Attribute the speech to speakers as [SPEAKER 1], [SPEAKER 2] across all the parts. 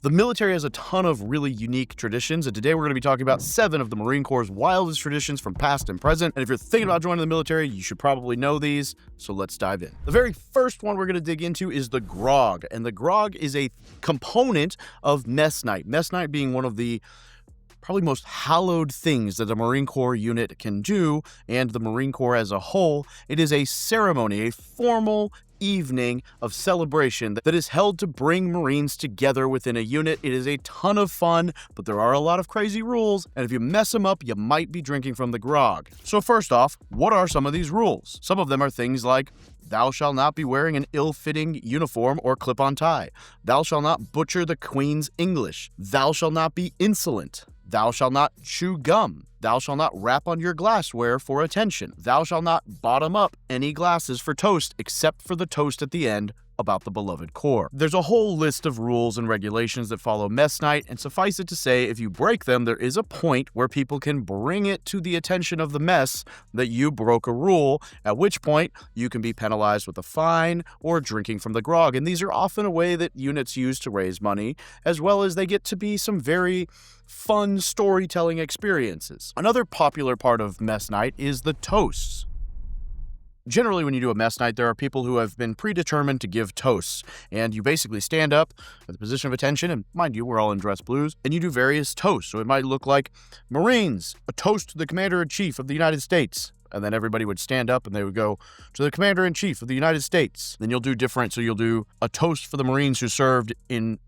[SPEAKER 1] The military has a ton of really unique traditions, and today we're going to be talking about 7 of the Marine Corps' wildest traditions from past and present. And if you're thinking about joining the military, you should probably know these, so let's dive in. The very first one we're going to dig into is the Grog, and the Grog is a component of mess night. Mess night being one of the probably most hallowed things that a Marine Corps unit can do, and the Marine Corps as a whole. It is a ceremony, a formal evening of celebration that is held to bring Marines together within a unit. It is a ton of fun, but there are a lot of crazy rules, and if you mess them up, you might be drinking from the grog. So first off, what are some of these rules? Some of them are things like, thou shalt not be wearing an ill-fitting uniform or clip-on tie. Thou shalt not butcher the Queen's English. Thou shalt not be insolent. Thou shalt not chew gum. Thou shalt not rap on your glassware for attention. Thou shalt not bottom up any glasses for toast except for the toast at the end about the beloved Corps. There's a whole list of rules and regulations that follow mess night, and suffice it to say, if you break them, there is a point where people can bring it to the attention of the mess that you broke a rule, at which point you can be penalized with a fine or drinking from the grog. And these are often a way that units use to raise money, as well as they get to be some very fun storytelling experiences. Another popular part of mess night is the toasts. Generally, when you do a mess night, there are people who have been predetermined to give toasts, and you basically stand up at the position of attention, and mind you, we're all in dress blues, and you do various toasts. So it might look like, Marines, a toast to the Commander-in-Chief of the United States. And then everybody would stand up and they would go, to the Commander-in-Chief of the United States. Then you'll do different, so you'll do a toast for the Marines who served in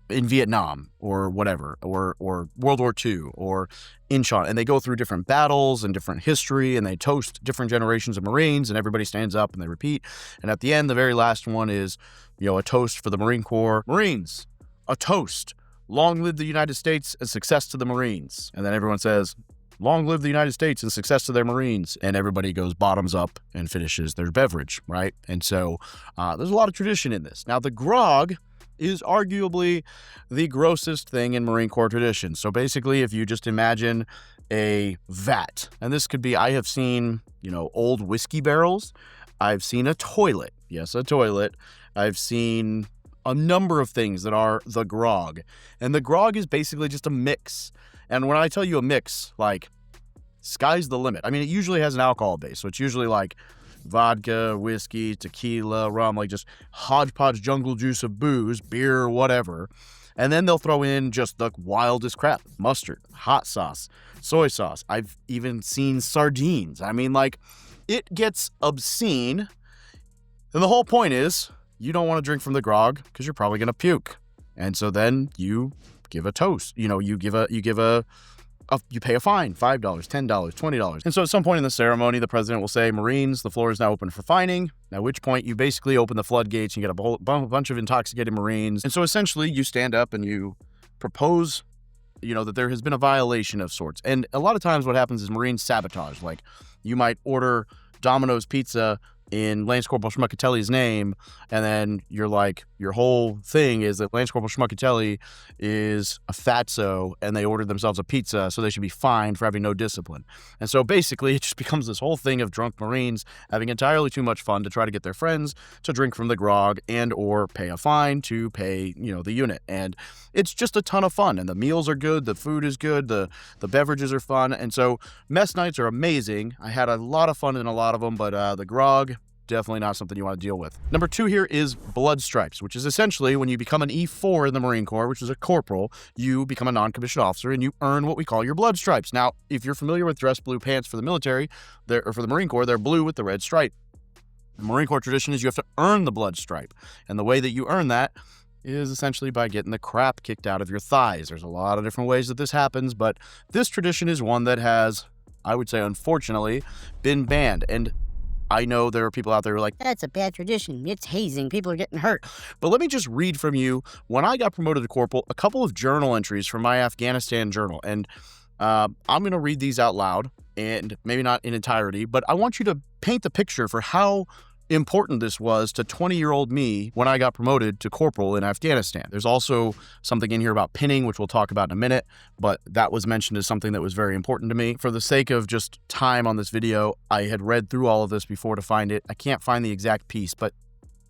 [SPEAKER 1] Vietnam or whatever, or World War II or Incheon, and they go through different battles and different history, and they toast different generations of Marines, and everybody stands up and they repeat. And at the end, the very last one is, a toast for the Marine Corps. Marines, a toast. Long live the United States and success to the Marines. And then everyone says, long live the United States and success to their Marines. And everybody goes bottoms up and finishes their beverage, right? And so there's a lot of tradition in this. Now, the grog is arguably the grossest thing in Marine Corps tradition. So basically, if you just imagine a vat, and this could be, I have seen, old whiskey barrels. I've seen a toilet. Yes, a toilet. I've seen a number of things that are the grog. And the grog is basically just a mix. And when I tell you a mix, like, sky's the limit. I mean, it usually has an alcohol base. So it's usually like vodka, whiskey, tequila, rum, like just hodgepodge jungle juice of booze, beer, whatever. And then they'll throw in just the wildest crap. Mustard, hot sauce, soy sauce. I've even seen sardines. I mean, like, it gets obscene. And the whole point is, you don't want to drink from the grog because you're probably going to puke. And so then you give a toast. You pay a fine, $5, $10, $20. And so at some point in the ceremony, the president will say, Marines, the floor is now open for fining, at which point you basically open the floodgates and you get a bunch of intoxicated Marines. And so essentially you stand up and you propose, that there has been a violation of sorts. And a lot of times what happens is Marines sabotage. Like, you might order Domino's pizza in Lance Corporal Schmuckatelli's name, and then you're like, your whole thing is that Lance Corporal Schmuckatelli is a fatso, and they ordered themselves a pizza, so they should be fined for having no discipline. And so basically, it just becomes this whole thing of drunk Marines having entirely too much fun to try to get their friends to drink from the grog and or pay a fine to pay, the unit. And it's just a ton of fun, and the meals are good, the food is good, the beverages are fun, and so mess nights are amazing. I had a lot of fun in a lot of them, but the grog, definitely not something you want to deal with. Number 2 here is Bloodstripes, which is essentially when you become an E4 in the Marine Corps, which is a corporal, you become a non-commissioned officer and you earn what we call your blood stripes. Now, if you're familiar with dress blue pants for the military, or for the Marine Corps, they're blue with the red stripe. The Marine Corps tradition is you have to earn the blood stripe. And the way that you earn that is essentially by getting the crap kicked out of your thighs. There's a lot of different ways that this happens, but this tradition is one that has, I would say, unfortunately, been banned. And I know there are people out there who are like,
[SPEAKER 2] that's a bad tradition. It's hazing. People are getting hurt.
[SPEAKER 1] But let me just read from you. When I got promoted to corporal, a couple of journal entries from my Afghanistan journal. And I'm going to read these out loud, and maybe not in entirety, but I want you to paint the picture for how important this was to 20-year-old me when I got promoted to corporal in Afghanistan. There's also something in here about pinning, which we'll talk about in a minute, but that was mentioned as something that was very important to me. For the sake of just time on this video, I had read through all of this before to find it. I can't find the exact piece, but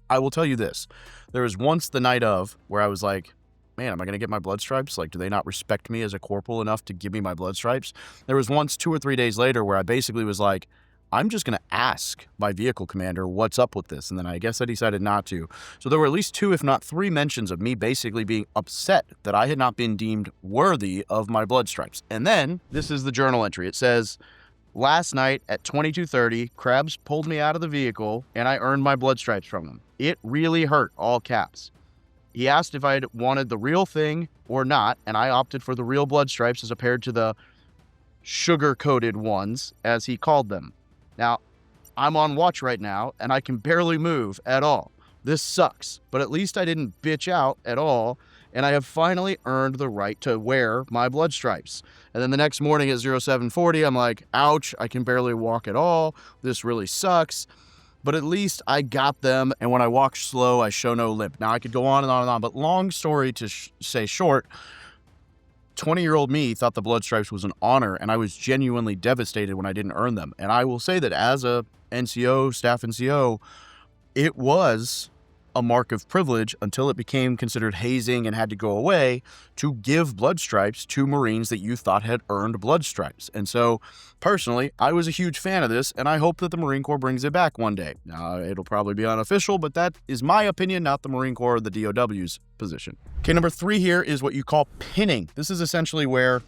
[SPEAKER 1] I will tell you this. There was once the night of where I was like, man, am I going to get my blood stripes? Like, do they not respect me as a corporal enough to give me my blood stripes? There was once 2 or 3 days later where I basically was like, I'm just going to ask my vehicle commander what's up with this. And then I guess I decided not to. So there were at least 2, if not 3 mentions of me basically being upset that I had not been deemed worthy of my blood stripes. And then this is the journal entry. It says, last night at 22:30, Krabs pulled me out of the vehicle and I earned my blood stripes from him. It really hurt, all caps. He asked if I wanted the real thing or not, and I opted for the real blood stripes as compared to the sugar-coated ones, as he called them. Now, I'm on watch right now, and I can barely move at all. This sucks, but at least I didn't bitch out at all, and I have finally earned the right to wear my blood stripes. And then the next morning at 0740, I'm like, ouch, I can barely walk at all. This really sucks. But at least I got them, and when I walk slow, I show no limp. Now, I could go on and on and on, but long story to say short, 20-year-old me thought the blood stripes was an honor, and I was genuinely devastated when I didn't earn them. And I will say that as a NCO, staff NCO, it was a mark of privilege until it became considered hazing and had to go away to give blood stripes to Marines that you thought had earned blood stripes. And so personally, I was a huge fan of this, and I hope that the Marine Corps brings it back one day. It'll probably be unofficial, but that is my opinion, not the Marine Corps or the DOW's position. Okay, number 3 here is what you call pinning. This is essentially where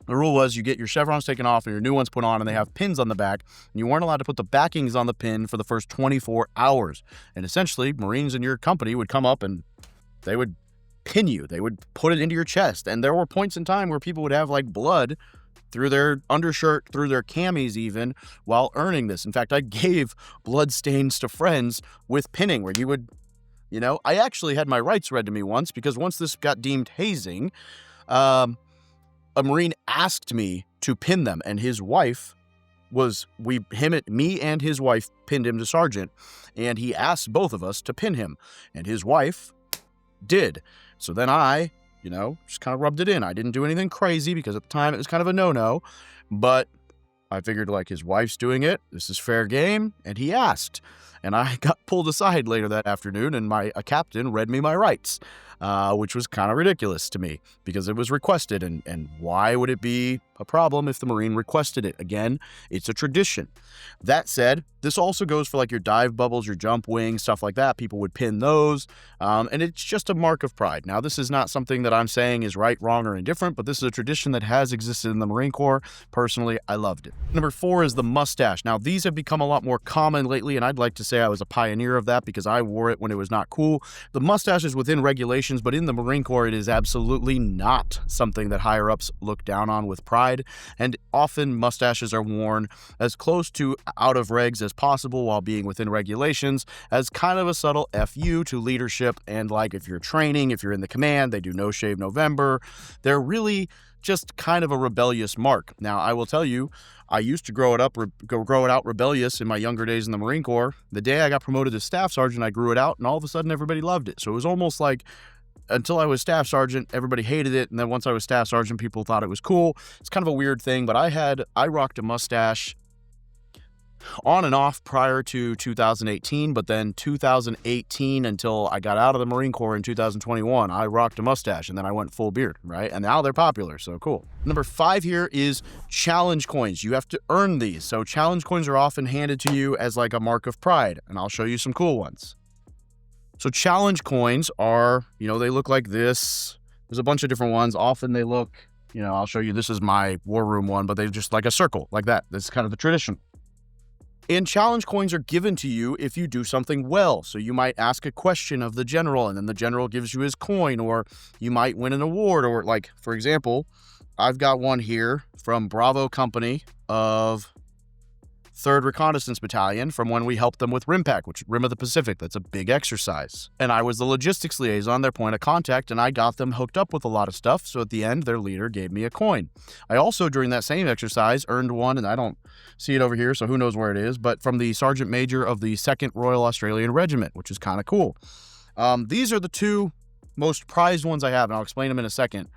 [SPEAKER 1] the rule was you get your chevrons taken off and your new ones put on, and they have pins on the back, and you weren't allowed to put the backings on the pin for the first 24 hours. And essentially, Marines in your company would come up and they would pin you. They would put it into your chest. And there were points in time where people would have like blood through their undershirt, through their camis even, while earning this. In fact, I gave blood stains to friends with pinning, where you would, I actually had my rights read to me once, because once this got deemed hazing, a Marine asked me to pin them, and his wife me and his wife pinned him to sergeant, and he asked both of us to pin him, and his wife did. So then I, just kind of rubbed it in. I didn't do anything crazy, because at the time it was kind of a no-no, but I figured, like, his wife's doing it, this is fair game, and he asked. And I got pulled aside later that afternoon, and a captain read me my rights, which was kind of ridiculous to me, because it was requested, and why would it be a problem if the Marine requested it? Again, it's a tradition. That said, this also goes for like your dive bubbles, your jump wings, stuff like that. People would pin those, and it's just a mark of pride. Now, this is not something that I'm saying is right, wrong, or indifferent, but this is a tradition that has existed in the Marine Corps. Personally, I loved it. Number 4 is the mustache. Now, these have become a lot more common lately, and I'd like to say I was a pioneer of that, because I wore it when it was not cool. The mustache is within regulations, but in the Marine Corps, it is absolutely not something that higher-ups look down on with pride, and often mustaches are worn as close to out of regs as possible while being within regulations, as kind of a subtle FU to leadership. And like, if you're training, if you're in the command, they do No Shave November. They're really just kind of a rebellious mark. Now, I will tell you, I used to grow it out rebellious in my younger days in the Marine Corps. The day I got promoted to staff sergeant, I grew it out, and all of a sudden everybody loved it. So it was almost like, until I was staff sergeant, everybody hated it, and then once I was staff sergeant, people thought it was cool. It's kind of a weird thing, but I rocked a mustache on and off prior to 2018, but then 2018 until I got out of the Marine Corps in 2021, I rocked a mustache, and then I went full beard, right? And now they're popular, so cool. Number 5 here is challenge coins. You have to earn these. So challenge coins are often handed to you as like a mark of pride, and I'll show you some cool ones. So challenge coins are, they look like this. There's a bunch of different ones. Often they look, I'll show you, this is my war room one, but they're just like a circle like that. This is kind of the tradition. And challenge coins are given to you if you do something well. So you might ask a question of the general, and then the general gives you his coin, or you might win an award, or like, for example, I've got one here from Bravo Company of 3rd Reconnaissance Battalion from when we helped them with RIMPAC, which is Rim of the Pacific. That's a big exercise. And I was the logistics liaison, their point of contact, and I got them hooked up with a lot of stuff. So at the end, their leader gave me a coin. I also, during that same exercise, earned one, and I don't see it over here, so who knows where it is, but from the Sergeant Major of the 2nd Royal Australian Regiment, which is kind of cool. These are the 2 most prized ones I have, and I'll explain them in a second.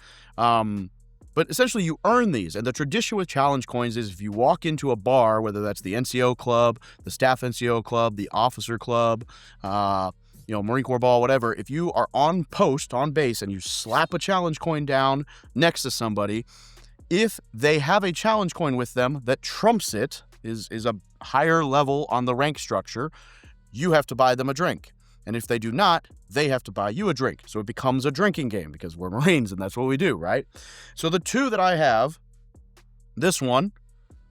[SPEAKER 1] But essentially, you earn these. And the tradition with challenge coins is if you walk into a bar, whether that's the NCO club, the staff NCO club, the officer club, Marine Corps ball, whatever, if you are on post, on base, and you slap a challenge coin down next to somebody, if they have a challenge coin with them that trumps it, is a higher level on the rank structure, you have to buy them a drink. And if they do not, they have to buy you a drink. So it becomes a drinking game because we're Marines and that's what we do, right? So the two that I have, this one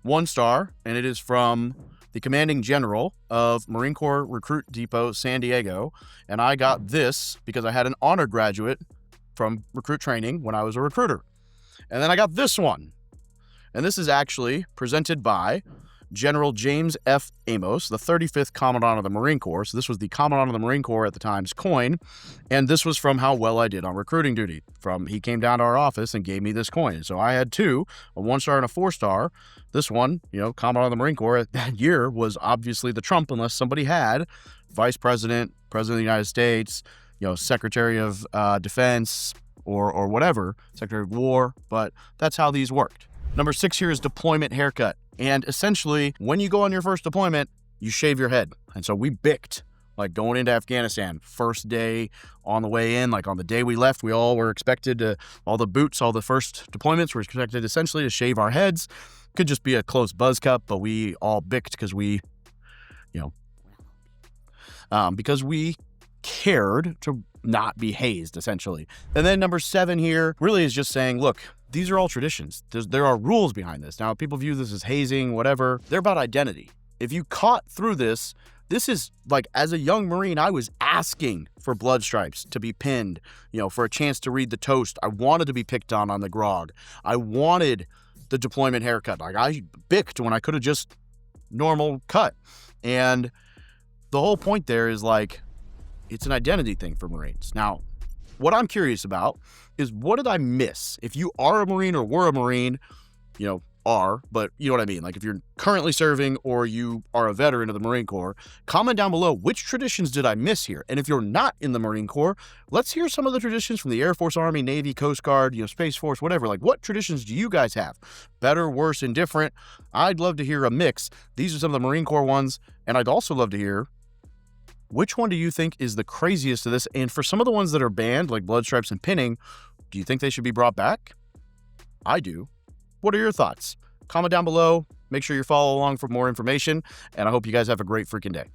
[SPEAKER 1] 1-star, and it is from the commanding general of Marine Corps Recruit Depot, San Diego. And I got this because I had an honor graduate from recruit training when I was a recruiter. And then I got this one. And this is actually presented by General James F. Amos, the 35th Commandant of the Marine Corps. So this was the Commandant of the Marine Corps at the time's coin. And this was from how well I did on recruiting duty. He came down to our office and gave me this coin. So I had two, a 1-star and a 4-star. This one, Commandant of the Marine Corps that year was obviously the trump unless somebody had Vice President, President of the United States, Secretary of Defense, or whatever, Secretary of War. But that's how these worked. Number 6 here is deployment haircut. And essentially, when you go on your first deployment, you shave your head. And so we bicked, like going into Afghanistan, first day on the way in, like on the day we left, we all were expected to, all the first deployments were expected essentially to shave our heads. Could just be a close buzz cut, but we all bicked because because we cared to not be hazed, essentially. And then number 7 here really is just saying, look, these are all traditions. There are rules behind this. Now, people view this as hazing, whatever. They're about identity. If you caught through this is like, as a young Marine, I was asking for Bloodstripes to be pinned, for a chance to read the toast. I wanted to be picked on the Grog. I wanted the deployment haircut. Like, I bicked when I could have just normal cut. And the whole point there is like, it's an identity thing for Marines. Now, what I'm curious about is, what did I miss? If you are a Marine or were a Marine, but you know what I mean? Like, if you're currently serving or you are a veteran of the Marine Corps, comment down below, which traditions did I miss here? And if you're not in the Marine Corps, let's hear some of the traditions from the Air Force, Army, Navy, Coast Guard, Space Force, whatever. Like, what traditions do you guys have? Better, worse, indifferent? I'd love to hear a mix. These are some of the Marine Corps ones, and I'd also love to hear, which one do you think is the craziest of this? And for some of the ones that are banned, like Bloodstripes and pinning, do you think they should be brought back? I do. What are your thoughts? Comment down below. Make sure you follow along for more information. And I hope you guys have a great freaking day.